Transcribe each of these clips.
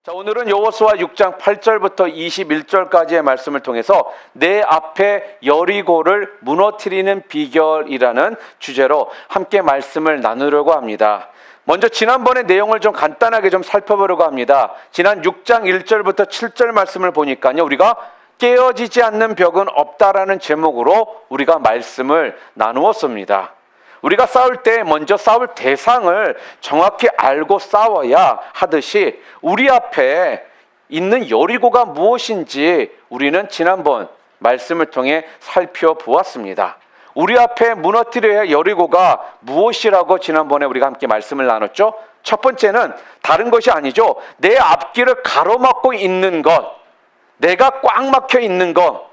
자, 오늘은 여호수아 6장 8절부터 21절까지의 말씀을 통해서 내 앞에 여리고를 무너뜨리는 비결이라는 주제로 함께 말씀을 나누려고 합니다. 먼저 지난번의 내용을 좀 간단하게 좀 살펴보려고 합니다. 지난 6장 1절부터 7절 말씀을 보니까요, 우리가 깨어지지 않는 벽은 없다라는 제목으로 우리가 말씀을 나누었습니다. 우리가 싸울 때 먼저 싸울 대상을 정확히 알고 싸워야 하듯이 우리 앞에 있는 여리고가 무엇인지 우리는 지난번 말씀을 통해 살펴보았습니다. 우리 앞에 무너뜨려야 할 여리고가 무엇이라고 지난번에 우리가 함께 말씀을 나눴죠? 첫 번째는 다른 것이 아니죠. 내 앞길을 가로막고 있는 것, 내가 꽉 막혀 있는 것,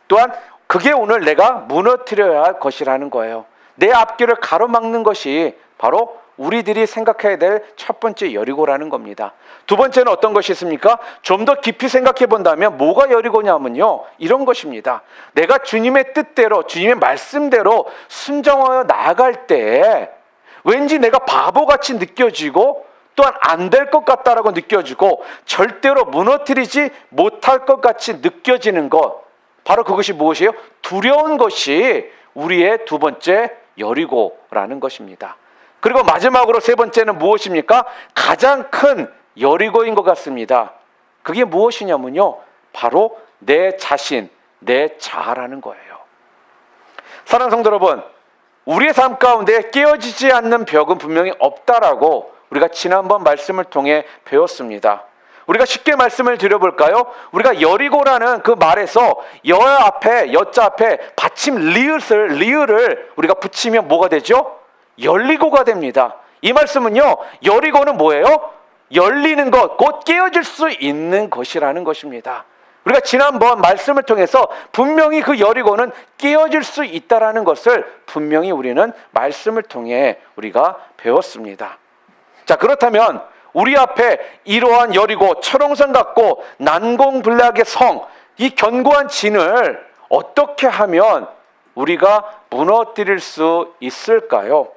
또한 그게 오늘 내가 무너뜨려야 할 것이라는 거예요. 내 앞길을 가로막는 것이 바로 우리들이 생각해야 될 첫 번째 여리고라는 겁니다. 두 번째는 어떤 것이 있습니까? 좀 더 깊이 생각해 본다면 뭐가 여리고냐면요, 이런 것입니다. 내가 주님의 뜻대로, 주님의 말씀대로 순종하여 나아갈 때 왠지 내가 바보같이 느껴지고 또한 안 될 것 같다라고 느껴지고 절대로 무너뜨리지 못할 것 같이 느껴지는 것, 바로 그것이 무엇이에요? 두려운 것이 우리의 두 번째 여리고라는 것입니다. 그리고 마지막으로 세 번째는 무엇입니까? 가장 큰 여리고인 것 같습니다. 그게 무엇이냐면요, 바로 내 자신, 내 자아라는 거예요. 사랑하는 성도 여러분, 우리의 삶 가운데 깨어지지 않는 벽은 분명히 없다라고 우리가 지난번 말씀을 통해 배웠습니다. 우리가 쉽게 말씀을 드려볼까요? 우리가 여리고라는 그 말에서 여자 앞에 받침 리을을 우리가 붙이면 뭐가 되죠? 열리고가 됩니다. 이 말씀은요, 여리고는 뭐예요? 열리는 것, 곧 깨어질 수 있는 것이라는 것입니다. 우리가 지난번 말씀을 통해서 분명히 그 여리고는 깨어질 수 있다라는 것을 분명히 우리는 말씀을 통해 우리가 배웠습니다. 자, 그렇다면 우리 앞에 이러한 여리고, 철옹성 같고 난공불락의 성, 이 견고한 진을 어떻게 하면 우리가 무너뜨릴 수 있을까요?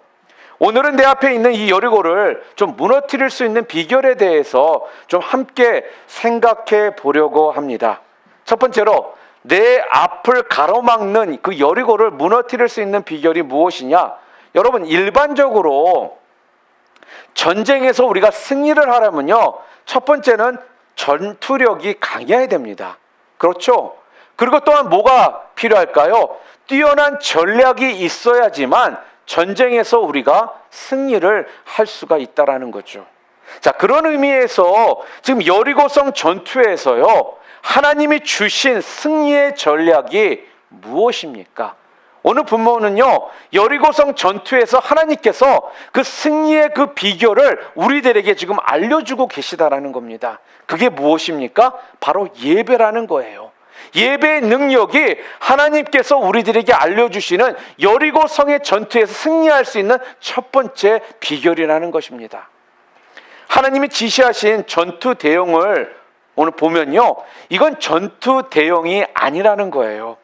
오늘은 내 앞에 있는 이 여리고를 좀 무너뜨릴 수 있는 비결에 대해서 좀 함께 생각해 보려고 합니다. 첫 번째로, 내 앞을 가로막는 그 여리고를 무너뜨릴 수 있는 비결이 무엇이냐? 여러분, 일반적으로 전쟁에서 우리가 승리를 하려면요, 첫 번째는 전투력이 강해야 됩니다. 그렇죠? 그리고 또한 뭐가 필요할까요? 뛰어난 전략이 있어야지만 전쟁에서 우리가 승리를 할 수가 있다라는 거죠. 자, 그런 의미에서 지금 여리고성 전투에서요, 하나님이 주신 승리의 전략이 무엇입니까? 오늘 본문은요, 여리고성 전투에서 하나님께서 그 승리의 그 비결을 우리들에게 지금 알려주고 계시다라는 겁니다. 그게 무엇입니까? 바로 예배라는 거예요. 예배의 능력이 하나님께서 우리들에게 알려주시는 여리고성의 전투에서 승리할 수 있는 첫 번째 비결이라는 것입니다. 하나님이 지시하신 전투 대용을 오늘 보면요, 이건 전투 대용이 아니라는 거예요.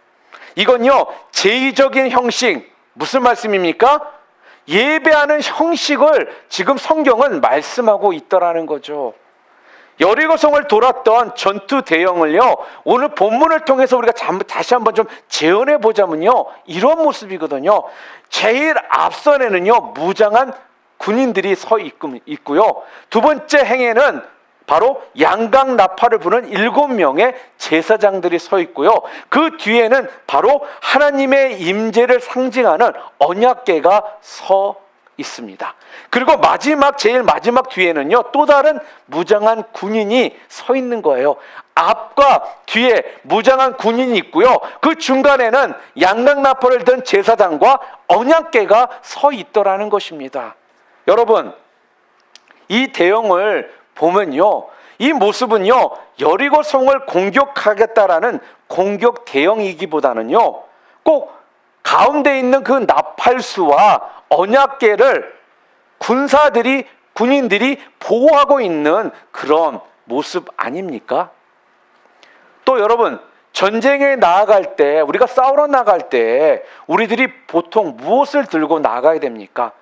이건요, 제의적인 형식, 무슨 말씀입니까? 예배하는 형식을 지금 성경은 말씀하고 있더라는 거죠. 여리고성을 돌았던 전투 대형을요, 오늘 본문을 통해서 우리가 다시 한번 좀 재현해 보자면요, 이런 모습이거든요. 제일 앞선에는요, 무장한 군인들이 서 있고요. 두 번째 행에는 바로 양각 나팔을 부는 7명의 제사장들이 서 있고요. 그 뒤에는 바로 하나님의 임재를 상징하는 언약궤가 서 있습니다. 그리고 제일 마지막 뒤에는요, 또 다른 무장한 군인이 서 있는 거예요. 앞과 뒤에 무장한 군인이 있고요. 그 중간에는 양각 나팔을 든 제사장과 언약궤가 서 있더라는 것입니다. 여러분, 이 대형을 보면요, 이 모습은요, 여리고성을 공격하겠다라는 공격 대형이기보다는요, 꼭 가운데 있는 그 나팔수와 언약궤를 군인들이 보호하고 있는 그런 모습 아닙니까? 또 여러분, 전쟁에 나아갈 때, 우리가 싸우러 나갈 때 우리들이 보통 무엇을 들고 나가야 됩니까?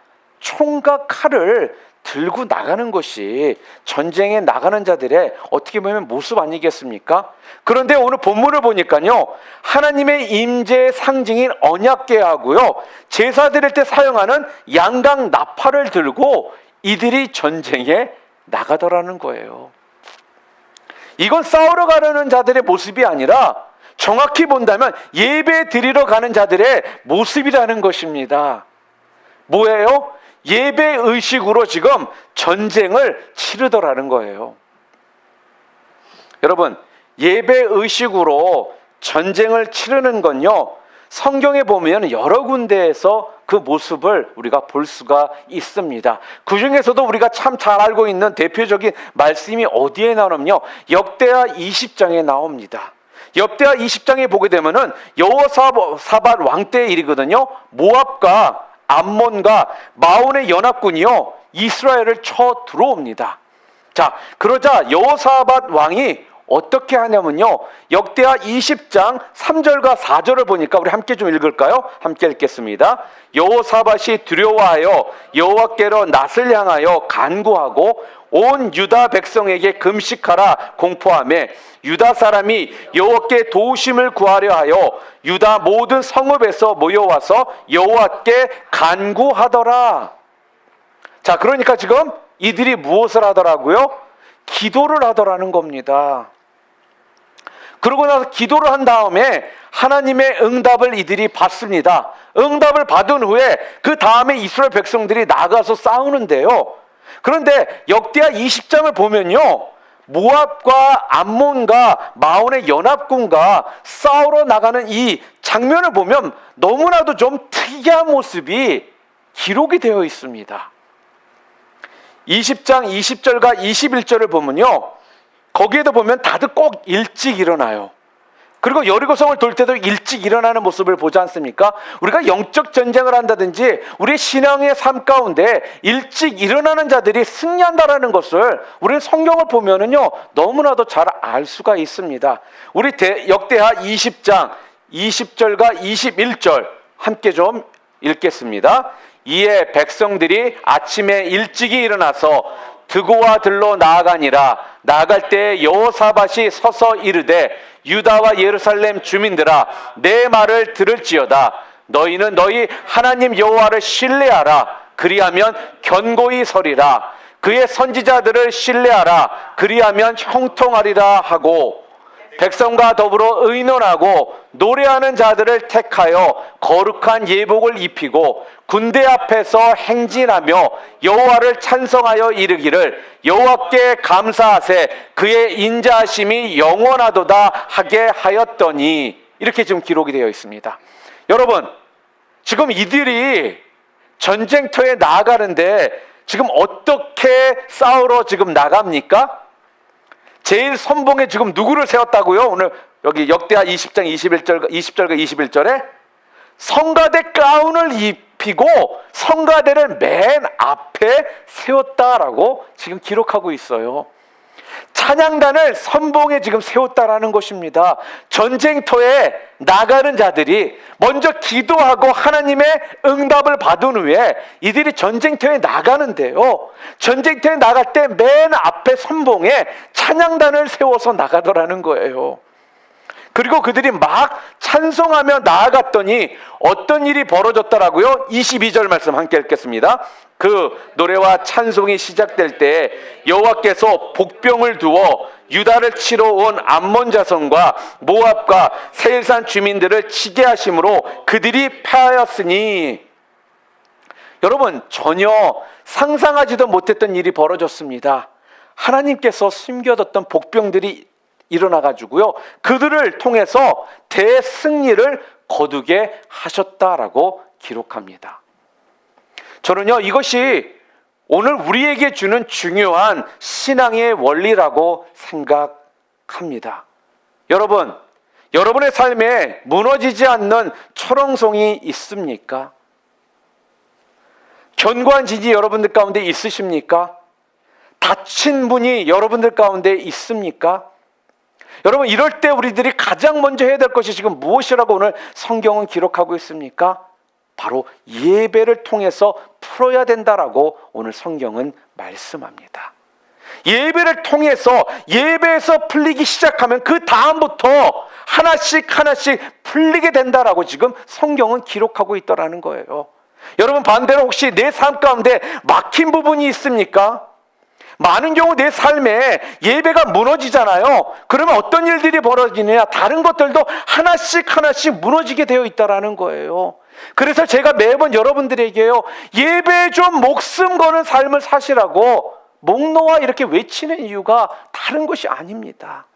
총과 칼을 들고 나가는 것이 전쟁에 나가는 자들의 어떻게 보면 모습 아니겠습니까? 그런데 오늘 본문을 보니까요, 하나님의 임재의 상징인 언약궤하고요, 제사 드릴 때 사용하는 양각 나팔을 들고 이들이 전쟁에 나가더라는 거예요. 이건 싸우러 가려는 자들의 모습이 아니라 정확히 본다면 예배 드리러 가는 자들의 모습이라는 것입니다. 뭐예요? 예배 의식으로 지금 전쟁을 치르더라는 거예요. 여러분, 예배 의식으로 전쟁을 치르는 건요, 성경에 보면 여러 군데에서 그 모습을 우리가 볼 수가 있습니다. 그 중에서도 우리가 참 잘 알고 있는 대표적인 말씀이 어디에 나오냐면요, 역대하 20장에 나옵니다. 역대하 20장에 보게 되면은 여호사밧 왕 때의 일이거든요. 모압과 암몬과 마온의 연합군이요, 이스라엘을 쳐 들어옵니다. 자, 그러자 여호사밧 왕이 어떻게 하냐면요, 역대하 20장 3절과 4절을 보니까 우리 함께 좀 읽을까요? 함께 읽겠습니다. 여호사밧이 두려워하여 여호와께로 낯을 향하여 간구하고 온 유다 백성에게 금식하라 공포하며 유다 사람이 여호와께 도우심을 구하려 하여 유다 모든 성읍에서 모여와서 여호와께 간구하더라. 자, 그러니까 지금 이들이 무엇을 하더라고요? 기도를 하더라는 겁니다. 그러고 나서 기도를 한 다음에 하나님의 응답을 이들이 받습니다. 응답을 받은 후에 그 다음에 이스라엘 백성들이 나가서 싸우는데요, 그런데 역대하 20장을 보면요, 모압과 암몬과 마온의 연합군과 싸우러 나가는 이 장면을 보면 너무나도 좀 특이한 모습이 기록이 되어 있습니다. 20장 20절과 21절을 보면요, 거기에도 보면 다들 꼭 일찍 일어나요. 그리고 여리고성을 돌 때도 일찍 일어나는 모습을 보지 않습니까? 우리가 영적 전쟁을 한다든지 우리의 신앙의 삶 가운데 일찍 일어나는 자들이 승리한다라는 것을 우리는 성경을 보면은요, 너무나도 잘 알 수가 있습니다. 우리 역대하 20장 20절과 21절 함께 좀 읽겠습니다. 이에 백성들이 아침에 일찍이 일어나서 드고와 들로 나아가니라. 나아갈 때 여호사밧이 서서 이르되 유다와 예루살렘 주민들아, 내 말을 들을지어다. 너희는 너희 하나님 여호와를 신뢰하라. 그리하면 견고히 서리라. 그의 선지자들을 신뢰하라. 그리하면 형통하리라 하고, 백성과 더불어 의논하고 노래하는 자들을 택하여 거룩한 예복을 입히고 군대 앞에서 행진하며 여호와를 찬송하여 이르기를 여호와께 감사하세 그의 인자하심이 영원하도다 하게 하였더니, 이렇게 지금 기록이 되어 있습니다. 여러분, 지금 이들이 전쟁터에 나아가는데 지금 어떻게 싸우러 지금 나갑니까? 제일 선봉에 지금 누구를 세웠다고요? 오늘 여기 역대하 20장 20절과 21절에 성가대 가운을 입히고 성가대를 맨 앞에 세웠다라고 지금 기록하고 있어요. 찬양단을 선봉에 지금 세웠다라는 것입니다. 전쟁터에 나가는 자들이 먼저 기도하고 하나님의 응답을 받은 후에 이들이 전쟁터에 나가는데요, 전쟁터에 나갈 때 맨 앞에 선봉에 찬양단을 세워서 나가더라는 거예요. 그리고 그들이 막 찬송하며 나아갔더니 어떤 일이 벌어졌더라고요? 22절 말씀 함께 읽겠습니다. 그 노래와 찬송이 시작될 때 여호와께서 복병을 두어 유다를 치러 온 암몬 자손과 모압과 세일산 주민들을 치게 하심으로 그들이 패하였으니, 여러분, 전혀 상상하지도 못했던 일이 벌어졌습니다. 하나님께서 숨겨뒀던 복병들이 일어나가지고요, 그들을 통해서 대승리를 거두게 하셨다라고 기록합니다. 저는요, 이것이 오늘 우리에게 주는 중요한 신앙의 원리라고 생각합니다. 여러분, 여러분의 삶에 무너지지 않는 철옹성이 있습니까? 견고한 지지 여러분들 가운데 있으십니까? 다친 분이 여러분들 가운데 있습니까? 여러분, 이럴 때 우리들이 가장 먼저 해야 될 것이 지금 무엇이라고 오늘 성경은 기록하고 있습니까? 바로 예배를 통해서 풀어야 된다라고 오늘 성경은 말씀합니다. 예배를 통해서 예배에서 풀리기 시작하면 그 다음부터 하나씩 풀리게 된다라고 지금 성경은 기록하고 있더라는 거예요. 여러분, 반대로 혹시 내 삶 가운데 막힌 부분이 있습니까? 많은 경우 내 삶에 예배가 무너지잖아요. 그러면 어떤 일들이 벌어지느냐? 다른 것들도 하나씩 무너지게 되어 있다라는 거예요. 그래서 제가 매번 여러분들에게요, 예배에 좀 목숨 거는 삶을 사시라고 목 놓아 이렇게 외치는 이유가 다른 것이 아닙니다.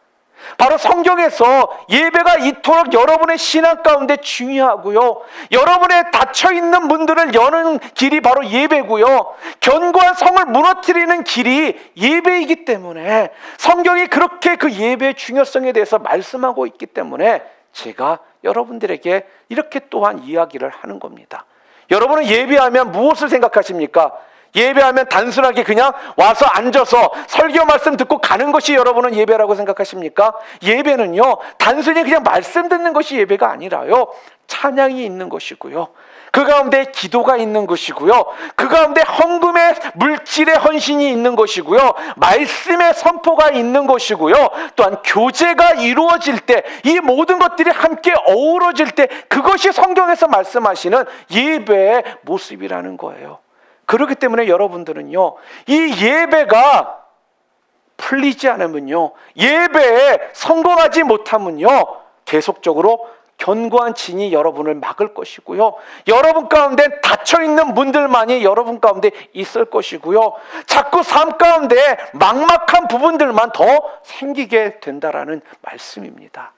바로 성경에서 예배가 이토록 여러분의 신앙 가운데 중요하고요, 여러분의 닫혀있는 문들을 여는 길이 바로 예배고요, 견고한 성을 무너뜨리는 길이 예배이기 때문에 성경이 그렇게 그 예배의 중요성에 대해서 말씀하고 있기 때문에 제가 여러분들에게 이렇게 또한 이야기를 하는 겁니다. 여러분은 예배하면 무엇을 생각하십니까? 예배하면 단순하게 그냥 와서 앉아서 설교 말씀 듣고 가는 것이 여러분은 예배라고 생각하십니까? 예배는요, 단순히 그냥 말씀 듣는 것이 예배가 아니라요, 찬양이 있는 것이고요, 그 가운데 기도가 있는 것이고요, 그 가운데 헌금의 물질의 헌신이 있는 것이고요, 말씀의 선포가 있는 것이고요, 또한 교제가 이루어질 때, 이 모든 것들이 함께 어우러질 때, 그것이 성경에서 말씀하시는 예배의 모습이라는 거예요. 그렇기 때문에 여러분들은요, 이 예배가 풀리지 않으면요, 예배에 성공하지 못하면요, 계속적으로 견고한 진이 여러분을 막을 것이고요, 여러분 가운데 닫혀있는 문들만이 여러분 가운데 있을 것이고요, 자꾸 삶 가운데 막막한 부분들만 더 생기게 된다라는 말씀입니다.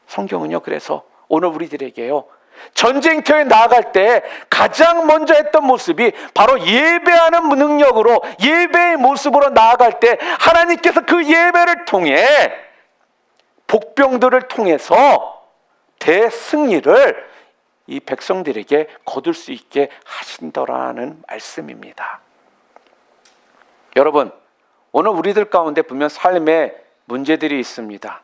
성경은요, 그래서 오늘 우리들에게요, 전쟁터에 나아갈 때 가장 먼저 했던 모습이 바로 예배하는 능력으로, 예배의 모습으로 나아갈 때 하나님께서 그 예배를 통해 복병들을 통해서 대승리를 이 백성들에게 거둘 수 있게 하신다라는 말씀입니다. 여러분, 오늘 우리들 가운데 보면 삶에 문제들이 있습니다.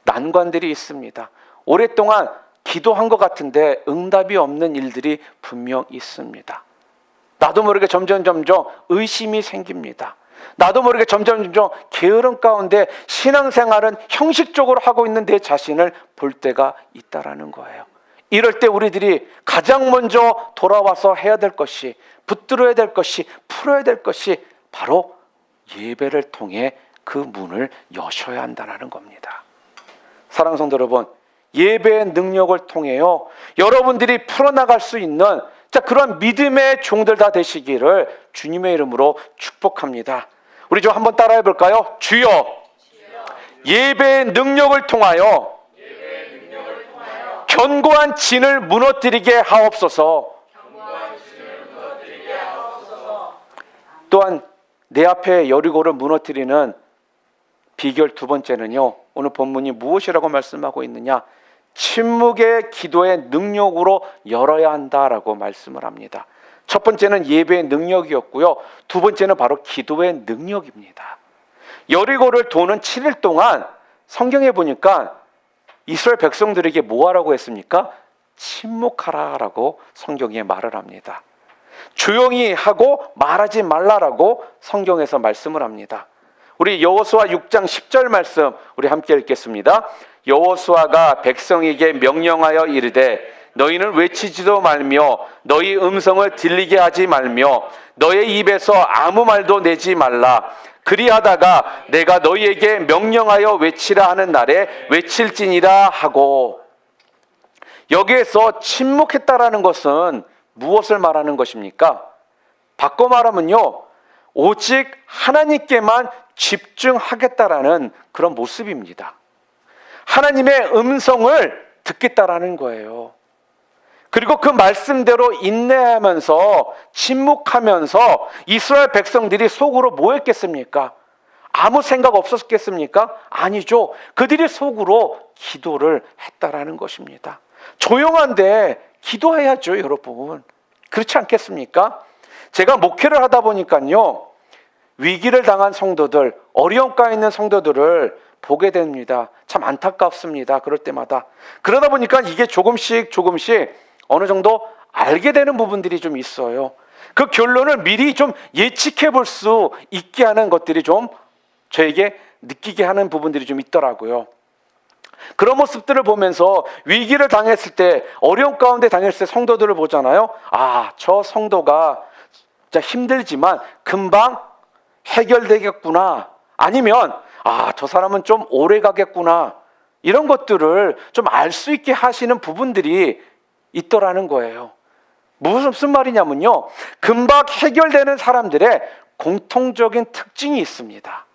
난관들이 있습니다. 오랫동안 기도한 것 같은데 응답이 없는 일들이 분명 있습니다. 나도 모르게 점점 의심이 생깁니다. 나도 모르게 점점 게으름 가운데 신앙생활은 형식적으로 하고 있는 내 자신을 볼 때가 있다라는 거예요. 이럴 때 우리들이 가장 먼저 돌아와서 해야 될 것이, 붙들어야 될 것이, 풀어야 될 것이 바로 예배를 통해 그 문을 여셔야 한다는 겁니다. 사랑하는 성도 여러분, 예배의 능력을 통해요, 여러분들이 풀어나갈 수 있는 그런 믿음의 종들 다 되시기를 주님의 이름으로 축복합니다. 우리 좀 한번 따라해 볼까요? 주여, 예배의 능력을 통하여 견고한 진을 무너뜨리게 하옵소서. 또한 내 앞에 여리고를 무너뜨리는 비결 두 번째는요, 오늘 본문이 무엇이라고 말씀하고 있느냐? 침묵의 기도의 능력으로 열어야 한다라고 말씀을 합니다. 첫 번째는 예배의 능력이었고요, 두 번째는 바로 기도의 능력입니다. 여리고를 도는 7일 동안 성경에 보니까 이스라엘 백성들에게 뭐 하라고 했습니까? 침묵하라라고 성경에 말을 합니다. 조용히 하고 말하지 말라라고 성경에서 말씀을 합니다. 우리 여호수아 6장 10절 말씀 우리 함께 읽겠습니다. 여호수아가 백성에게 명령하여 이르되 너희는 외치지도 말며 너희 음성을 들리게 하지 말며 너의 입에서 아무 말도 내지 말라. 그리하다가 내가 너희에게 명령하여 외치라 하는 날에 외칠지니라 하고, 여기에서 침묵했다라는 것은 무엇을 말하는 것입니까? 바꿔 말하면요, 오직 하나님께만 집중하겠다라는 그런 모습입니다. 하나님의 음성을 듣겠다라는 거예요. 그리고 그 말씀대로 인내하면서 침묵하면서 이스라엘 백성들이 속으로 뭐 했겠습니까? 아무 생각 없었겠습니까? 아니죠. 그들이 속으로 기도를 했다라는 것입니다. 조용한데 기도해야죠, 여러분. 그렇지 않겠습니까? 제가 목회를 하다 보니까요, 위기를 당한 성도들, 어려움 가에 있는 성도들을 보게 됩니다. 참 안타깝습니다. 그럴 때마다. 그러다 보니까 이게 조금씩 어느 정도 알게 되는 부분들이 좀 있어요. 그 결론을 미리 좀 예측해 볼 수 있게 하는 것들이 좀 저에게 느끼게 하는 부분들이 좀 있더라고요. 그런 모습들을 보면서 위기를 당했을 때, 어려움 가운데 당했을 때 성도들을 보잖아요. 아, 저 성도가 진짜 힘들지만 금방 해결되겠구나. 아니면 아, 저 사람은 좀 오래 가겠구나. 이런 것들을 좀 알 수 있게 하시는 부분들이 있더라는 거예요. 무슨 말이냐면요, 금방 해결되는 사람들의 공통적인 특징이 있습니다.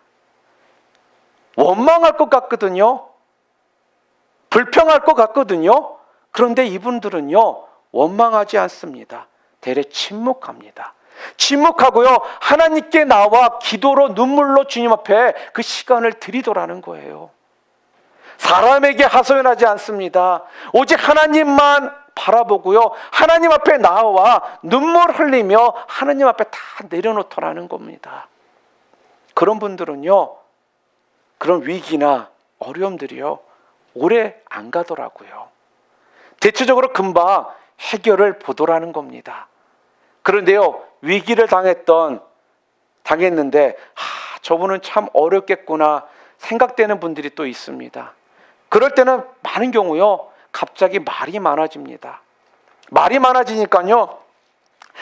원망할 것 같거든요. 불평할 것 같거든요. 그런데 이분들은요, 원망하지 않습니다. 대래 침묵합니다. 침묵하고요, 하나님께 나와 기도로 눈물로 주님 앞에 그 시간을 드리더라는 거예요. 사람에게 하소연하지 않습니다. 오직 하나님만 바라보고요, 하나님 앞에 나와 눈물 흘리며 하나님 앞에 다 내려놓더라는 겁니다. 그런 분들은요, 그런 위기나 어려움들이요, 오래 안 가더라고요. 대체적으로 금방 해결을 보더라는 겁니다. 그런데요, 위기를 당했는데 저분은 참 어렵겠구나 생각되는 분들이 또 있습니다. 그럴 때는 많은 경우요, 갑자기 말이 많아집니다. 말이 많아지니까요,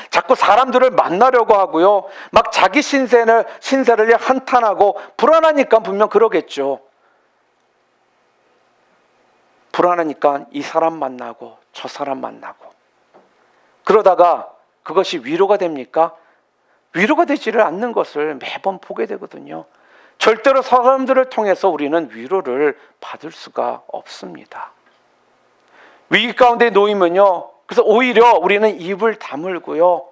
자꾸 사람들을 만나려고 하고요, 막 자기 신세를 한탄하고 불안하니까 분명 그러겠죠. 불안하니까 이 사람 만나고 저 사람 만나고, 그러다가 그것이 위로가 됩니까? 위로가 되지를 않는 것을 매번 보게 되거든요. 절대로 사람들을 통해서 우리는 위로를 받을 수가 없습니다. 위기 가운데 놓이면요, 그래서 오히려 우리는 입을 다물고요,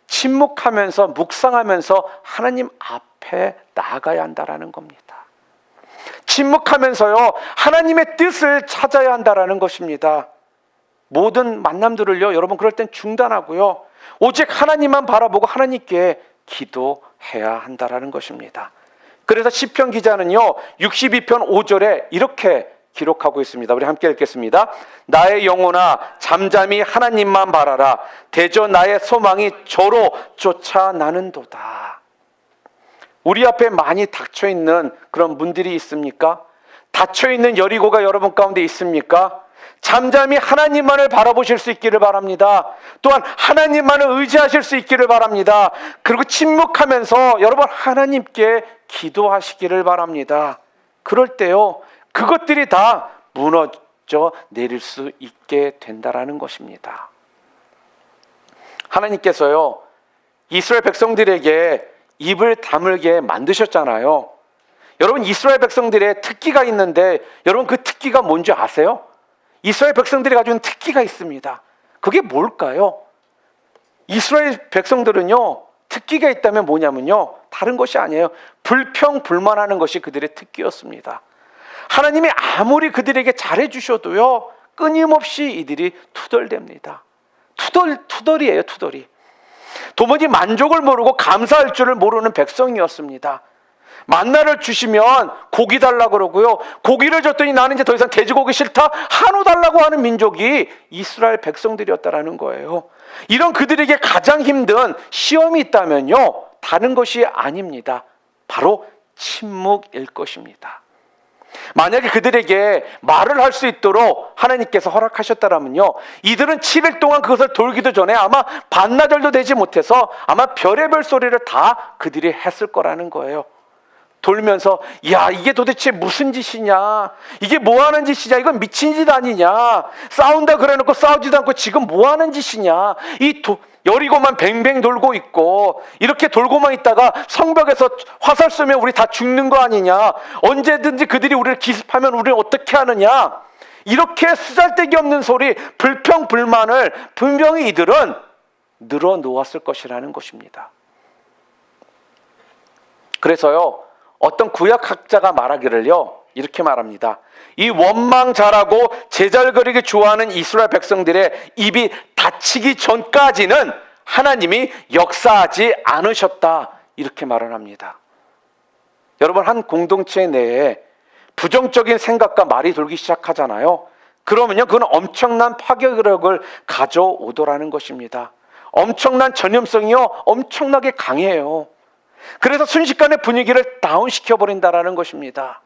침묵하면서 묵상하면서 하나님 앞에 나아가야 한다라는 겁니다. 침묵하면서요, 하나님의 뜻을 찾아야 한다라는 것입니다. 모든 만남들을요, 여러분 그럴 땐 중단하고요, 오직 하나님만 바라보고 하나님께 기도해야 한다라는 것입니다. 그래서 시편 기자는요, 62편 5절에 이렇게 기록하고 있습니다. 우리 함께 읽겠습니다. 나의 영혼아, 잠잠히 하나님만 바라라. 대저 나의 소망이 저로 쫓아나는도다. 우리 앞에 많이 닥쳐있는 그런 문들이 있습니까? 닫혀있는 여리고가 여러분 가운데 있습니까? 잠잠히 하나님만을 바라보실 수 있기를 바랍니다. 또한 하나님만을 의지하실 수 있기를 바랍니다. 그리고 침묵하면서 여러분 하나님께 기도하시기를 바랍니다. 그럴 때요, 그것들이 다 무너져 내릴 수 있게 된다라는 것입니다. 하나님께서요, 이스라엘 백성들에게 입을 다물게 만드셨잖아요. 여러분, 이스라엘 백성들의 특기가 있는데 여러분 그 특기가 뭔지 아세요? 이스라엘 백성들이 가지고 있는 특기가 있습니다. 그게 뭘까요? 이스라엘 백성들은요, 특기가 있다면 뭐냐면요, 다른 것이 아니에요. 불평불만하는 것이 그들의 특기였습니다. 하나님이 아무리 그들에게 잘해주셔도요, 끊임없이 이들이 투덜댑니다. 투덜이에요, 투덜이. 도무지 만족을 모르고 감사할 줄을 모르는 백성이었습니다. 만나를 주시면 고기 달라고 그러고요, 고기를 줬더니 나는 이제 더 이상 돼지고기 싫다, 한우 달라고 하는 민족이 이스라엘 백성들이었다라는 거예요. 이런 그들에게 가장 힘든 시험이 있다면요, 다른 것이 아닙니다. 바로 침묵일 것입니다. 만약에 그들에게 말을 할 수 있도록 하나님께서 허락하셨다면요, 이들은 7일 동안 그것을 돌기도 전에 아마 반나절도 되지 못해서 아마 별의별 소리를 다 그들이 했을 거라는 거예요. 돌면서 야, 이게 도대체 무슨 짓이냐, 이게 뭐 하는 짓이냐, 이건 미친 짓 아니냐, 싸운다 그래놓고 싸우지도 않고 지금 뭐 하는 짓이냐, 여리고만 뱅뱅 돌고 있고 이렇게 돌고만 있다가 성벽에서 화살 쏘면 우리 다 죽는 거 아니냐, 언제든지 그들이 우리를 기습하면 우리를 어떻게 하느냐, 이렇게 쓰잘데기 없는 소리, 불평불만을 분명히 이들은 늘어놓았을 것이라는 것입니다. 그래서요, 어떤 구약학자가 말하기를요, 이렇게 말합니다. 이 원망 잘하고 제잘거리기 좋아하는 이스라엘 백성들의 입이 닫히기 전까지는 하나님이 역사하지 않으셨다, 이렇게 말을 합니다. 여러분, 한 공동체 내에 부정적인 생각과 말이 돌기 시작하잖아요. 그러면요, 그건 엄청난 파괴력을 가져오더라는 것입니다. 엄청난 전염성이요, 엄청나게 강해요. 그래서 순식간에 분위기를 다운시켜버린다라는 것입니다.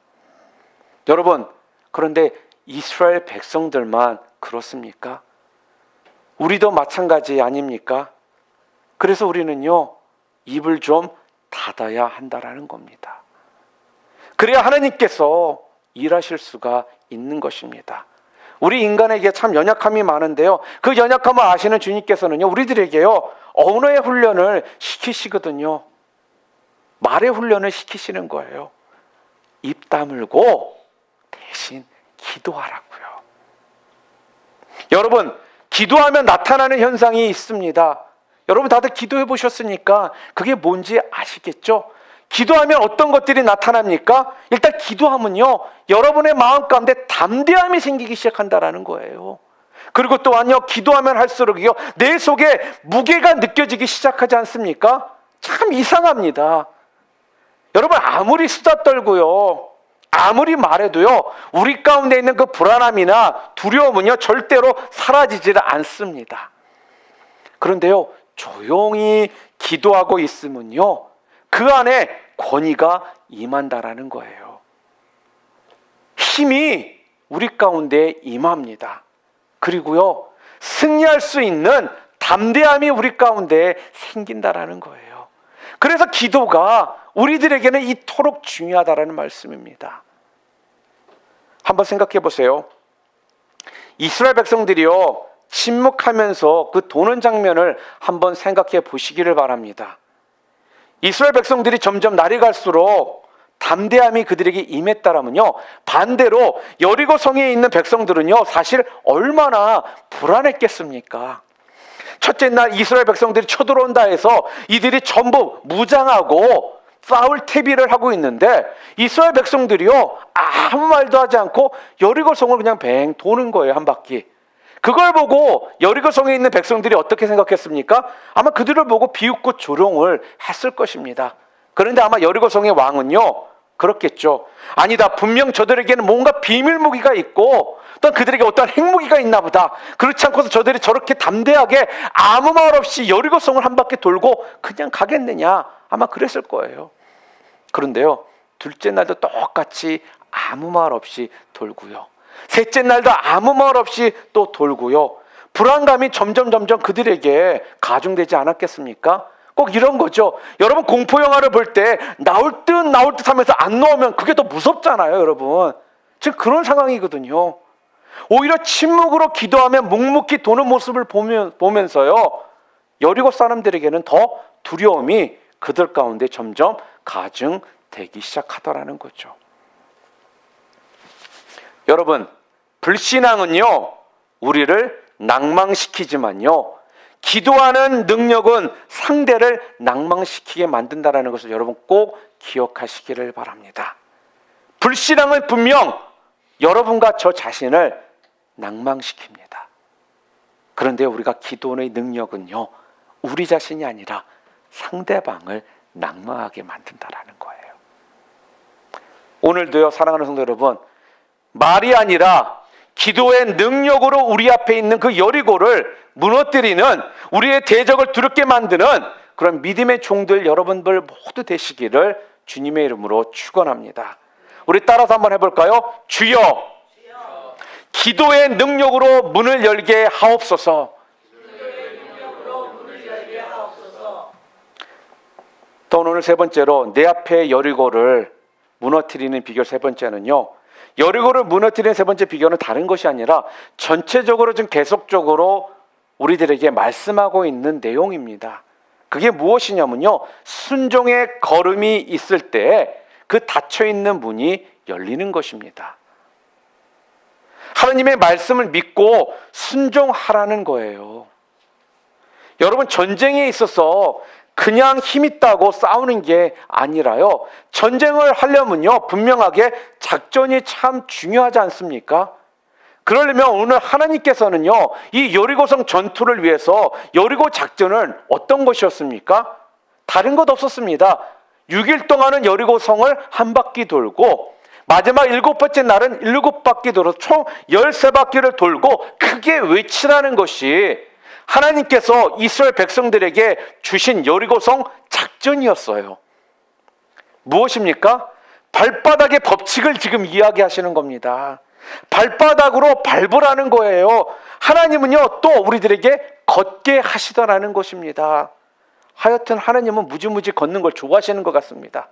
여러분, 그런데 이스라엘 백성들만 그렇습니까? 우리도 마찬가지 아닙니까? 그래서 우리는요, 입을 좀 닫아야 한다라는 겁니다. 그래야 하나님께서 일하실 수가 있는 것입니다. 우리 인간에게 참 연약함이 많은데요, 그 연약함을 아시는 주님께서는요, 우리들에게요, 언어의 훈련을 시키시거든요. 말의 훈련을 시키시는 거예요. 입 다물고 대신 기도하라고요. 여러분, 기도하면 나타나는 현상이 있습니다. 여러분 다들 기도해 보셨으니까 그게 뭔지 아시겠죠? 기도하면 어떤 것들이 나타납니까? 일단 기도하면요, 여러분의 마음 가운데 담대함이 생기기 시작한다라는 거예요. 그리고 또한요, 기도하면 할수록요, 내 속에 무게가 느껴지기 시작하지 않습니까? 참 이상합니다. 여러분, 아무리 수다 떨고요, 아무리 말해도요, 우리 가운데 있는 그 불안함이나 두려움은요, 절대로 사라지질 않습니다. 그런데요, 조용히 기도하고 있으면요, 그 안에 권위가 임한다라는 거예요. 힘이 우리 가운데 임합니다. 그리고요, 승리할 수 있는 담대함이 우리 가운데 생긴다라는 거예요. 그래서 기도가 우리들에게는 이토록 중요하다라는 말씀입니다. 한번 생각해 보세요. 이스라엘 백성들이요, 침묵하면서 그 도는 장면을 한번 생각해 보시기를 바랍니다. 이스라엘 백성들이 점점 날이 갈수록 담대함이 그들에게 임했다라면요, 반대로 여리고 성에 있는 백성들은요, 사실 얼마나 불안했겠습니까? 첫째 날 이스라엘 백성들이 쳐들어온다 해서 이들이 전부 무장하고 싸울 태비를 하고 있는데, 이스라엘 백성들이요, 아무 말도 하지 않고 여리고 성을 그냥 뱅 도는 거예요, 한 바퀴. 그걸 보고 여리고 성에 있는 백성들이 어떻게 생각했습니까? 아마 그들을 보고 비웃고 조롱을 했을 것입니다. 그런데 아마 여리고 성의 왕은요, 그렇겠죠. 아니다, 분명 저들에게는 뭔가 비밀 무기가 있고 또 그들에게 어떠한 핵무기가 있나 보다. 그렇지 않고서 저들이 저렇게 담대하게 아무 말 없이 여리고 성을 한 바퀴 돌고 그냥 가겠느냐, 아마 그랬을 거예요. 그런데요, 둘째 날도 똑같이 아무 말 없이 돌고요, 셋째 날도 아무 말 없이 또 돌고요, 불안감이 점점 그들에게 가중되지 않았겠습니까? 꼭 이런 거죠. 여러분, 공포 영화를 볼 때 나올 듯 하면서 안 나오면 그게 더 무섭잖아요, 여러분. 지금 그런 상황이거든요. 오히려 침묵으로 기도하며 묵묵히 도는 모습을 보면서요, 여리고 사람들에게는 더 두려움이 그들 가운데 점점 가중되기 시작하더라는 거죠. 여러분, 불신앙은요, 우리를 낭망시키지만요, 기도하는 능력은 상대를 낭망시키게 만든다는 것을 여러분 꼭 기억하시기를 바랍니다. 불신앙은 분명 여러분과 저 자신을 낭망시킵니다. 그런데 우리가 기도의 능력은요, 우리 자신이 아니라 상대방을 낭망하게 만든다는 거예요. 오늘도요, 사랑하는 성도 여러분, 말이 아니라 기도의 능력으로 우리 앞에 있는 그 여리고를 무너뜨리는, 우리의 대적을 두렵게 만드는 그런 믿음의 종들 여러분들 모두 되시기를 주님의 이름으로 축원합니다. 우리 따라서 한번 해볼까요? 주여, 기도의 능력으로 문을 열게 하옵소서. 또 오늘 세 번째로, 내 앞에 여리고를 무너뜨리는 비결 세 번째는요, 여리고를 무너뜨리는 세 번째 비결은 다른 것이 아니라 전체적으로 좀 계속적으로 우리들에게 말씀하고 있는 내용입니다. 그게 무엇이냐면요, 순종의 걸음이 있을 때 그 닫혀있는 문이 열리는 것입니다. 하나님의 말씀을 믿고 순종하라는 거예요. 여러분, 전쟁에 있어서 그냥 힘 있다고 싸우는 게 아니라요, 전쟁을 하려면요, 분명하게 작전이 참 중요하지 않습니까? 그러려면 오늘 하나님께서는요, 이 여리고성 전투를 위해서 여리고 작전은 어떤 것이었습니까? 다른 것 없었습니다. 6일 동안은 여리고성을 한 바퀴 돌고 마지막 7번째 날은 7바퀴 돌아서 총 13바퀴를 돌고 크게 외치라는 것이 하나님께서 이스라엘 백성들에게 주신 여리고성 작전이었어요. 무엇입니까? 발바닥의 법칙을 지금 이야기하시는 겁니다. 발바닥으로 밟으라는 거예요. 하나님은요, 또 우리들에게 걷게 하시더라는 것입니다. 하여튼 하나님은 무지무지 걷는 걸 좋아하시는 것 같습니다.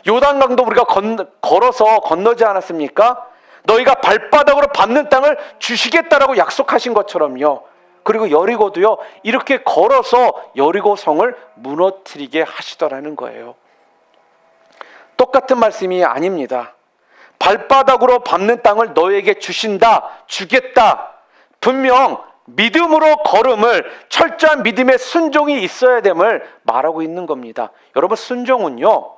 요단강도 우리가 걸어서 건너지 않았습니까? 너희가 발바닥으로 밟는 땅을 주시겠다라고 약속하신 것처럼요. 그리고 여리고도요, 이렇게 걸어서 여리고성을 무너뜨리게 하시더라는 거예요. 똑같은 말씀이 아닙니다. 발바닥으로 밟는 땅을 너에게 주신다, 주겠다. 분명 믿음으로 걸음을, 철저한 믿음의 순종이 있어야 됨을 말하고 있는 겁니다. 여러분, 순종은요,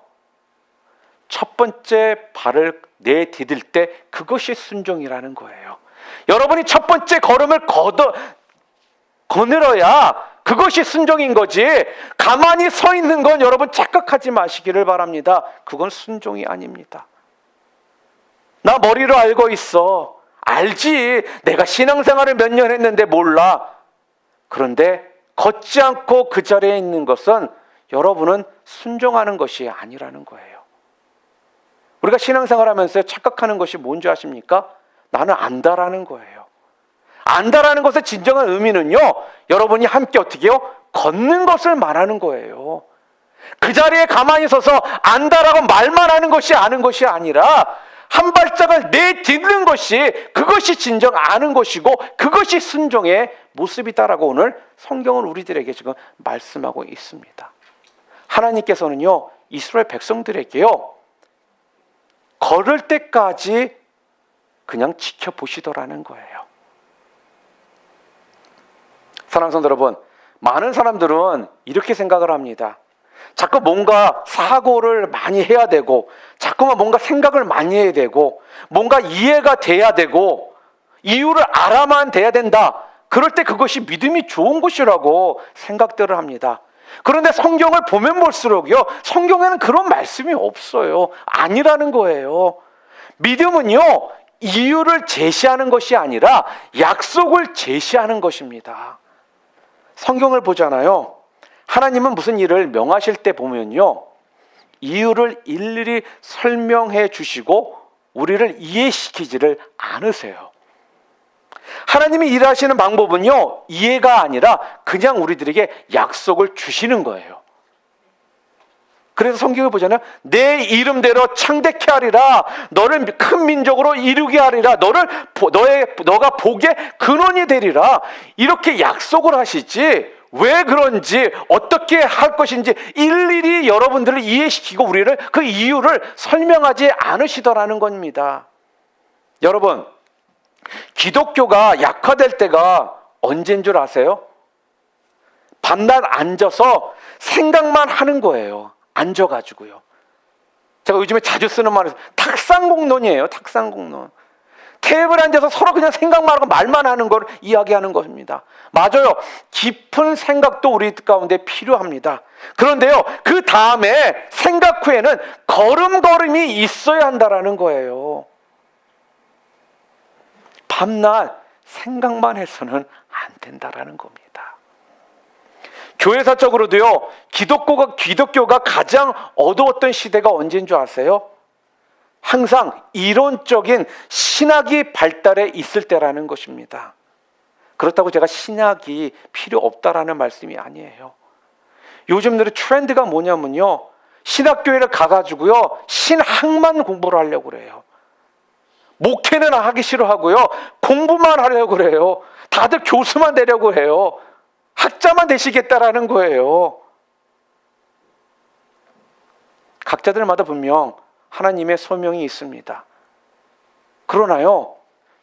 첫 번째 발을 내디딜 때 그것이 순종이라는 거예요. 여러분이 첫 번째 걸음을 거늘어야 그것이 순종인 거지, 가만히 서 있는 건 여러분 착각하지 마시기를 바랍니다. 그건 순종이 아닙니다. 나 머리로 알고 있어. 알지. 내가 신앙생활을 몇 년 했는데 몰라. 그런데 걷지 않고 그 자리에 있는 것은 여러분은 순종하는 것이 아니라는 거예요. 우리가 신앙생활하면서 착각하는 것이 뭔지 아십니까? 나는 안다라는 거예요. 안다라는 것의 진정한 의미는요, 여러분이 함께 어떻게 해요? 걷는 것을 말하는 거예요. 그 자리에 가만히 서서 안다라고 말만 하는 것이 아는 것이 아니라 한 발짝을 내딛는 것이, 그것이 진정 아는 것이고 그것이 순종의 모습이다라고 오늘 성경은 우리들에게 지금 말씀하고 있습니다. 하나님께서는요, 이스라엘 백성들에게요, 걸을 때까지 그냥 지켜보시더라는 거예요. 사랑하는 성도 여러분, 많은 사람들은 이렇게 생각을 합니다. 자꾸 뭔가 사고를 많이 해야 되고, 자꾸만 뭔가 생각을 많이 해야 되고, 뭔가 이해가 돼야 되고, 이유를 알아만 돼야 된다. 그럴 때 그것이 믿음이 좋은 것이라고 생각들을 합니다. 그런데 성경을 보면 볼수록요, 성경에는 그런 말씀이 없어요. 아니라는 거예요. 믿음은요, 이유를 제시하는 것이 아니라 약속을 제시하는 것입니다. 성경을 보잖아요. 하나님은 무슨 일을 명하실 때 보면요, 이유를 일일이 설명해 주시고 우리를 이해시키지를 않으세요. 하나님이 일하시는 방법은요, 이해가 아니라 그냥 우리들에게 약속을 주시는 거예요. 그래서 성경을 보잖아요. 내 이름대로 창대케 하리라. 너를 큰 민족으로 이루게 하리라. 너가 복의 근원이 되리라. 이렇게 약속을 하시지, 왜 그런지, 어떻게 할 것인지 일일이 여러분들을 이해시키고 우리를 그 이유를 설명하지 않으시더라는 겁니다. 여러분, 기독교가 약화될 때가 언제인 줄 아세요? 밤낮 앉아서 생각만 하는 거예요. 앉아가지고요. 제가 요즘에 자주 쓰는 말은 탁상공론이에요. 탁상공론. 테이블에 앉아서 서로 그냥 생각만 하고 말만 하는 걸 이야기하는 것입니다. 맞아요. 깊은 생각도 우리 가운데 필요합니다. 그런데요, 그 다음에 생각 후에는 걸음걸음이 있어야 한다라는 거예요. 밤낮 생각만 해서는 안 된다라는 겁니다. 교회사적으로도요, 기독교가 가장 어두웠던 시대가 언제인 줄 아세요? 항상 이론적인 신학이 발달해 있을 때라는 것입니다. 그렇다고 제가 신학이 필요 없다라는 말씀이 아니에요. 요즘들의 트렌드가 뭐냐면요, 신학교회를 가가지고요, 신학만 공부를 하려고 그래요. 목회는 하기 싫어하고요, 공부만 하려고 그래요. 다들 교수만 되려고 해요. 학자만 되시겠다라는 거예요. 각자들마다 분명 하나님의 소명이 있습니다. 그러나요,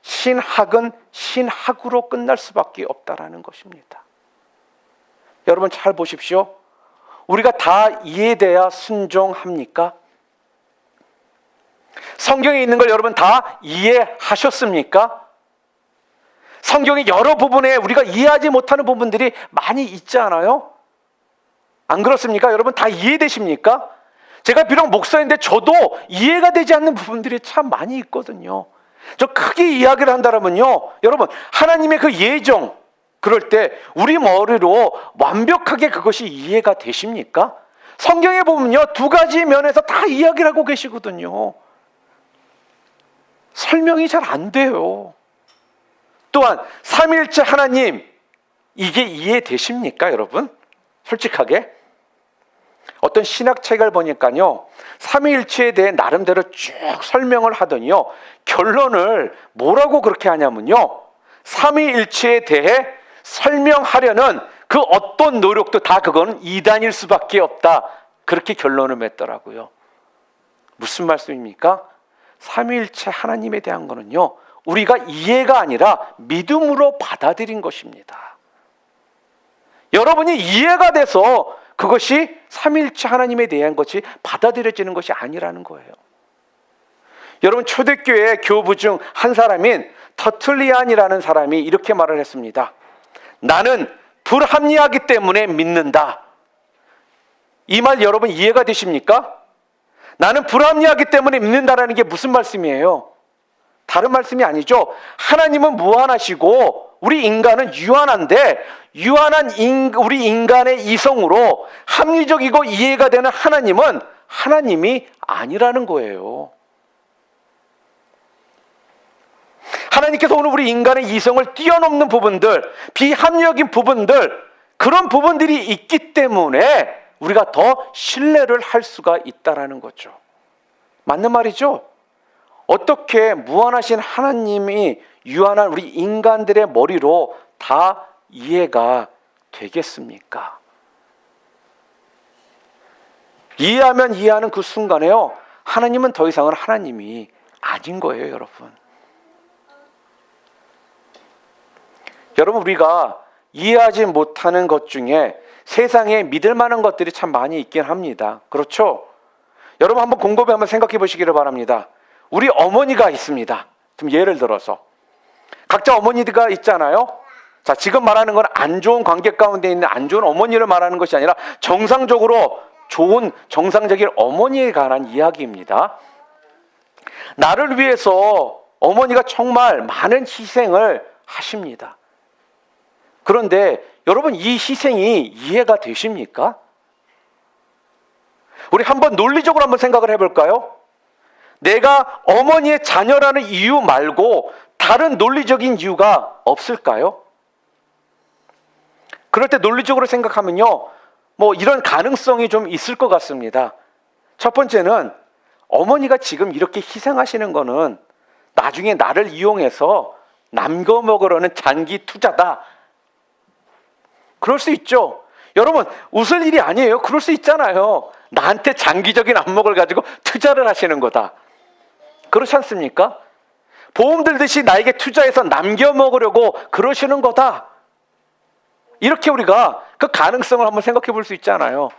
신학은 신학으로 끝날 수밖에 없다라는 것입니다. 여러분 잘 보십시오. 우리가 다 이해돼야 순종합니까? 성경에 있는 걸 여러분 다 이해하셨습니까? 성경의 여러 부분에 우리가 이해하지 못하는 부분들이 많이 있지 않아요? 안 그렇습니까? 여러분 다 이해되십니까? 제가 비록 목사인데 저도 이해가 되지 않는 부분들이 참 많이 있거든요. 저 크게 이야기를 한다면요, 여러분, 하나님의 그 예정, 그럴 때 우리 머리로 완벽하게 그것이 이해가 되십니까? 성경에 보면요, 두 가지 면에서 다 이야기를 하고 계시거든요. 설명이 잘 안 돼요. 또한 삼위일체 하나님, 이게 이해되십니까, 여러분? 솔직하게 어떤 신학책을 보니까요, 삼위일체에 대해 나름대로 쭉 설명을 하더니요, 결론을 뭐라고 그렇게 하냐면요, 삼위일체에 대해 설명하려는 그 어떤 노력도 다 그건 이단일 수밖에 없다, 그렇게 결론을 맺더라고요. 무슨 말씀입니까? 삼위일체 하나님에 대한 거는요, 우리가 이해가 아니라 믿음으로 받아들인 것입니다. 여러분이 이해가 돼서 그것이 삼위일체 하나님에 대한 것이 받아들여지는 것이 아니라는 거예요. 여러분, 초대교회 교부 중 한 사람인 터틀리안이라는 사람이 이렇게 말을 했습니다. 나는 불합리하기 때문에 믿는다. 이 말 여러분 이해가 되십니까? 나는 불합리하기 때문에 믿는다라는 게 무슨 말씀이에요? 다른 말씀이 아니죠. 하나님은 무한하시고 우리 인간은 유한한데, 유한한 우리 인간의 이성으로 합리적이고 이해가 되는 하나님은 하나님이 아니라는 거예요. 하나님께서 오늘 우리 인간의 이성을 뛰어넘는 부분들, 비합리적인 부분들, 그런 부분들이 있기 때문에 우리가 더 신뢰를 할 수가 있다라는 거죠. 맞는 말이죠? 어떻게 무한하신 하나님이 유한한 우리 인간들의 머리로 다 이해가 되겠습니까? 이해하면 이해하는 그 순간에요, 하나님은 더 이상은 하나님이 아닌 거예요, 여러분. 여러분, 우리가 이해하지 못하는 것 중에 세상에 믿을 만한 것들이 참 많이 있긴 합니다. 그렇죠? 여러분, 한번 곰곰이 한번 생각해 보시기를 바랍니다. 우리 어머니가 있습니다. 좀 예를 들어서 각자 어머니가 있잖아요. 자, 지금 말하는 건 안 좋은 관계 가운데 있는 안 좋은 어머니를 말하는 것이 아니라 정상적으로 좋은 정상적인 어머니에 관한 이야기입니다. 나를 위해서 어머니가 정말 많은 희생을 하십니다. 그런데 여러분, 이 희생이 이해가 되십니까? 우리 한번 논리적으로 한번 생각을 해볼까요? 내가 어머니의 자녀라는 이유 말고 다른 논리적인 이유가 없을까요? 그럴 때 논리적으로 생각하면요, 뭐 이런 가능성이 좀 있을 것 같습니다. 첫 번째는 어머니가 지금 이렇게 희생하시는 거는 나중에 나를 이용해서 남겨 먹으려는 장기 투자다. 그럴 수 있죠. 여러분, 웃을 일이 아니에요. 그럴 수 있잖아요. 나한테 장기적인 안목을 가지고 투자를 하시는 거다. 그렇지 않습니까? 보험 들듯이 나에게 투자해서 남겨 먹으려고 그러시는 거다. 이렇게 우리가 그 가능성을 한번 생각해 볼 수 있잖아요.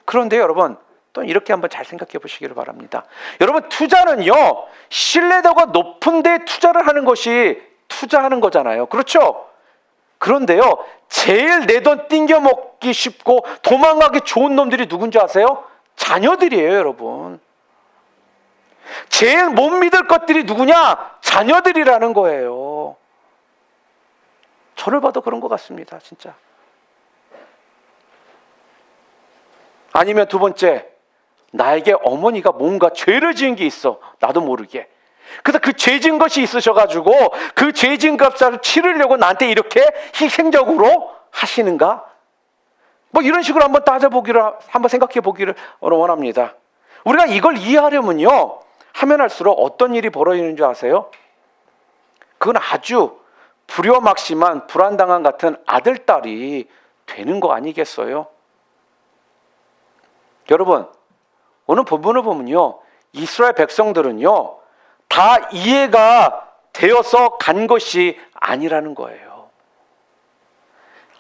그런데 여러분, 또 이렇게 한번 잘 생각해 보시기를 바랍니다. 여러분, 투자는요, 신뢰도가 높은 데 투자를 하는 것이 투자하는 거잖아요. 그렇죠? 그런데요, 제일 내 돈 띵겨먹기 쉽고 도망가기 좋은 놈들이 누군지 아세요? 자녀들이에요, 여러분. 제일 못 믿을 것들이 누구냐? 자녀들이라는 거예요. 저를 봐도 그런 것 같습니다, 진짜. 아니면 두 번째, 나에게 어머니가 뭔가 죄를 지은 게 있어, 나도 모르게. 그래서 그 죄 지은 것이 있으셔가지고 그 죄 지은 값을 치르려고 나한테 이렇게 희생적으로 하시는가? 뭐 이런 식으로 한번 따져보기를, 한번 생각해 보기를 원합니다. 우리가 이걸 이해하려면요, 하면 할수록 어떤 일이 벌어지는 줄 아세요? 그건 아주 불효막심한 불안당한 같은 아들딸이 되는 거 아니겠어요? 여러분, 오늘 본문을 보면요, 이스라엘 백성들은요, 다 이해가 되어서 간 것이 아니라는 거예요.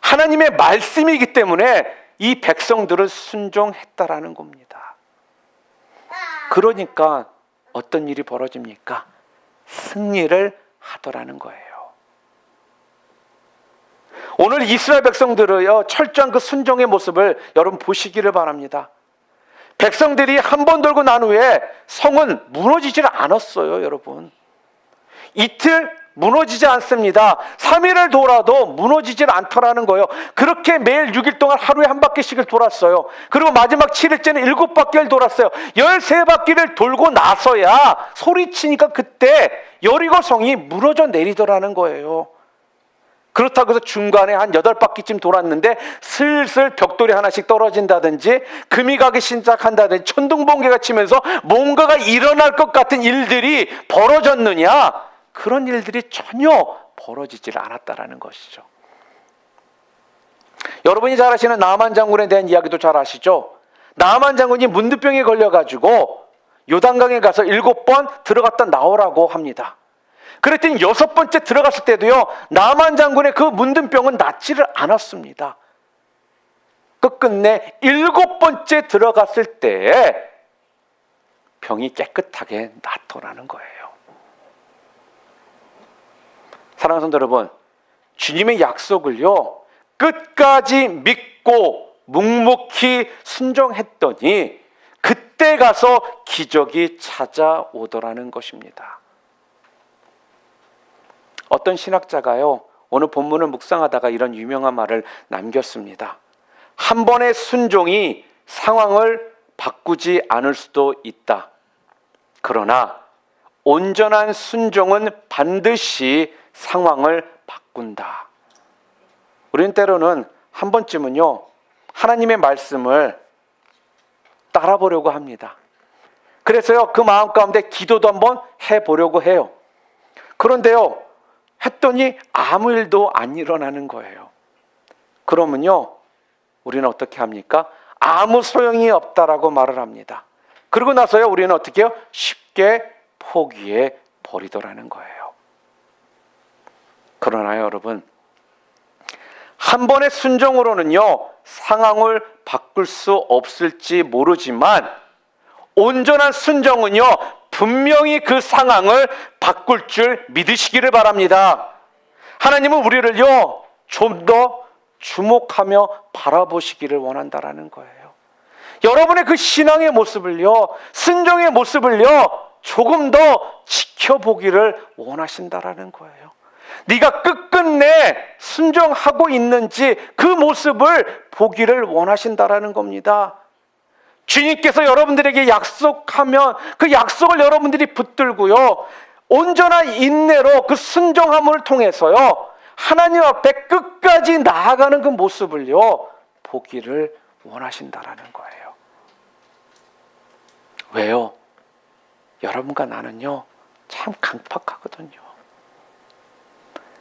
하나님의 말씀이기 때문에 이 백성들을 순종했다라는 겁니다. 그러니까 어떤 일이 벌어집니까? 승리를 하더라는 거예요. 오늘 이스라엘 백성들의 철저한 그 순종의 모습을 여러분 보시기를 바랍니다. 백성들이 한 번 돌고 난 후에 성은 무너지질 않았어요, 여러분. 이틀 무너지지 않습니다. 3일을 돌아도 무너지질 않더라는 거예요. 그렇게 매일 6일 동안 하루에 한 바퀴씩을 돌았어요. 그리고 마지막 7일째는 7바퀴를 돌았어요. 13바퀴를 돌고 나서야 소리치니까 그때 여리고 성이 무너져 내리더라는 거예요. 그렇다고 해서 중간에 한 8바퀴쯤 돌았는데 슬슬 벽돌이 하나씩 떨어진다든지 금이 가기 시작한다든지 천둥번개가 치면서 뭔가가 일어날 것 같은 일들이 벌어졌느냐? 그런 일들이 전혀 벌어지질 않았다라는 것이죠. 여러분이 잘 아시는 나만 장군에 대한 이야기도 잘 아시죠? 나만 장군이 문드병에 걸려가지고 요단강에 가서 7번 들어갔다 나오라고 합니다. 그랬더니 6번째 들어갔을 때도요, 나만 장군의 그 문둥병은 낫지를 않았습니다. 끝끝내 7번째 들어갔을 때 병이 깨끗하게 낫더라는 거예요. 사랑하는 성도 여러분, 주님의 약속을요, 끝까지 믿고 묵묵히 순종했더니 그때 가서 기적이 찾아오더라는 것입니다. 어떤 신학자가요, 오늘 본문을 묵상하다가 이런 유명한 말을 남겼습니다. 한 번의 순종이 상황을 바꾸지 않을 수도 있다. 그러나 온전한 순종은 반드시 상황을 바꾼다. 우리는 때로는 한 번쯤은요, 하나님의 말씀을 따라보려고 합니다. 그래서요, 그 마음 가운데 기도도 한번 해보려고 해요. 그런데요, 했더니 아무 일도 안 일어나는 거예요. 그러면요, 우리는 어떻게 합니까? 아무 소용이 없다라고 말을 합니다. 그러고 나서요, 우리는 어떻게 해요? 쉽게 포기해 버리더라는 거예요. 그러나 여러분, 한 번의 순종으로는요, 상황을 바꿀 수 없을지 모르지만 온전한 순종은요, 분명히 그 상황을 바꿀 줄 믿으시기를 바랍니다. 하나님은 우리를요, 좀 더 주목하며 바라보시기를 원한다라는 거예요. 여러분의 그 신앙의 모습을요, 순종의 모습을요, 조금 더 지켜보기를 원하신다라는 거예요. 네가 끝끝내 순종하고 있는지 그 모습을 보기를 원하신다라는 겁니다. 주님께서 여러분들에게 약속하면 그 약속을 여러분들이 붙들고요, 온전한 인내로 그 순종함을 통해서요, 하나님 앞에 끝까지 나아가는 그 모습을요, 보기를 원하신다라는 거예요. 왜요? 여러분과 나는요, 참 강팍하거든요.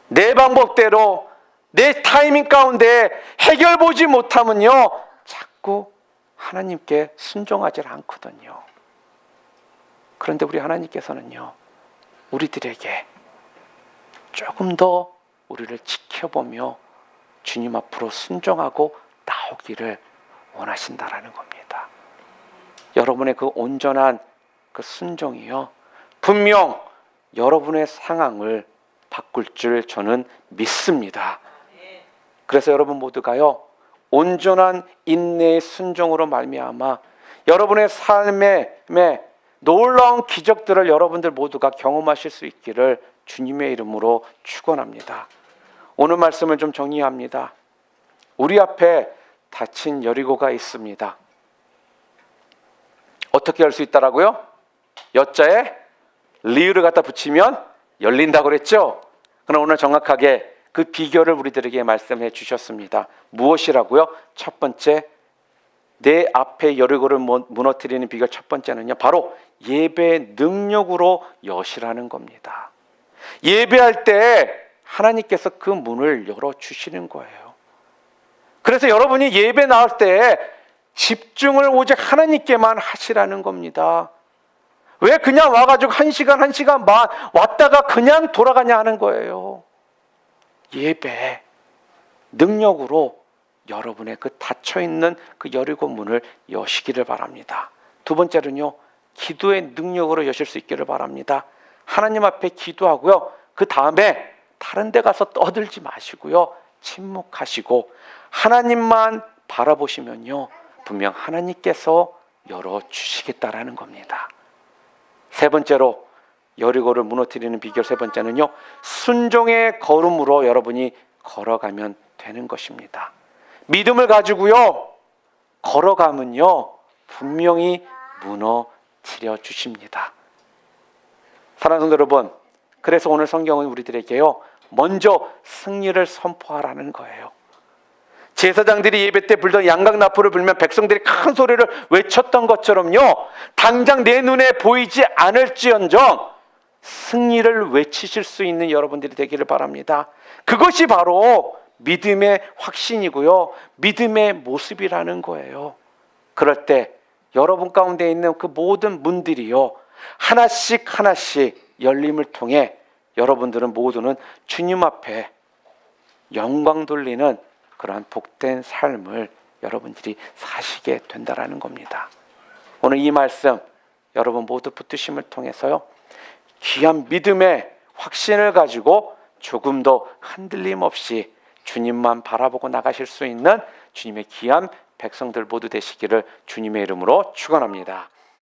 내 방법대로 내 타이밍 가운데 해결 보지 못하면요, 자꾸 하나님께 순종하지 않거든요. 그런데 우리 하나님께서는요, 우리들에게 조금 더 우리를 지켜보며 주님 앞으로 순종하고 나오기를 원하신다라는 겁니다. 여러분의 그 온전한 그 순종이요, 분명 여러분의 상황을 바꿀 줄 저는 믿습니다. 그래서 여러분 모두가요, 온전한 인내의 순종으로 말미암아 여러분의 삶에 놀라운 기적들을 여러분들 모두가 경험하실 수 있기를 주님의 이름으로 축원합니다. 오늘 말씀을 좀 정리합니다. 우리 앞에 닫힌 여리고가 있습니다. 어떻게 할 수 있다라고요? 여자에 리을을 갖다 붙이면 열린다고 그랬죠? 그럼 오늘 정확하게 그 비결을 우리들에게 말씀해 주셨습니다. 무엇이라고요? 첫 번째, 내 앞에 여리고를 무너뜨리는 비결 첫 번째는요, 바로 예배의 능력으로 여시라는 겁니다. 예배할 때 하나님께서 그 문을 열어주시는 거예요. 그래서 여러분이 예배 나올 때 집중을 오직 하나님께만 하시라는 겁니다. 왜 그냥 와가지고 1시간 반 왔다가 그냥 돌아가냐 하는 거예요. 예배 능력으로 여러분의 그 닫혀있는 그 여리고 문을 여시기를 바랍니다. 두 번째는요, 기도의 능력으로 여실 수 있기를 바랍니다. 하나님 앞에 기도하고요, 그 다음에 다른 데 가서 떠들지 마시고요, 침묵하시고 하나님만 바라보시면요, 분명 하나님께서 열어주시겠다라는 겁니다. 세 번째로 여리고를 무너뜨리는 비결 세 번째는요, 순종의 걸음으로 여러분이 걸어가면 되는 것입니다. 믿음을 가지고요 걸어가면요 분명히 무너뜨려 주십니다. 사랑하는 성도 여러분, 그래서 오늘 성경은 우리들에게요 먼저 승리를 선포하라는 거예요. 제사장들이 예배 때 불던 양각나팔을 불면 백성들이 큰 소리를 외쳤던 것처럼요, 당장 내 눈에 보이지 않을지언정 승리를 외치실 수 있는 여러분들이 되기를 바랍니다. 그것이 바로 믿음의 확신이고요, 믿음의 모습이라는 거예요. 그럴 때 여러분 가운데 있는 그 모든 문들이요 하나씩 하나씩 열림을 통해 여러분들은 모두는 주님 앞에 영광 돌리는 그러한 복된 삶을 여러분들이 사시게 된다라는 겁니다. 오늘 이 말씀 여러분 모두 붙드심을 통해서요 귀한 믿음의 확신을 가지고 조금 더 흔들림 없이 주님만 바라보고 나가실 수 있는 주님의 귀한 백성들 모두 되시기를 주님의 이름으로 축원합니다.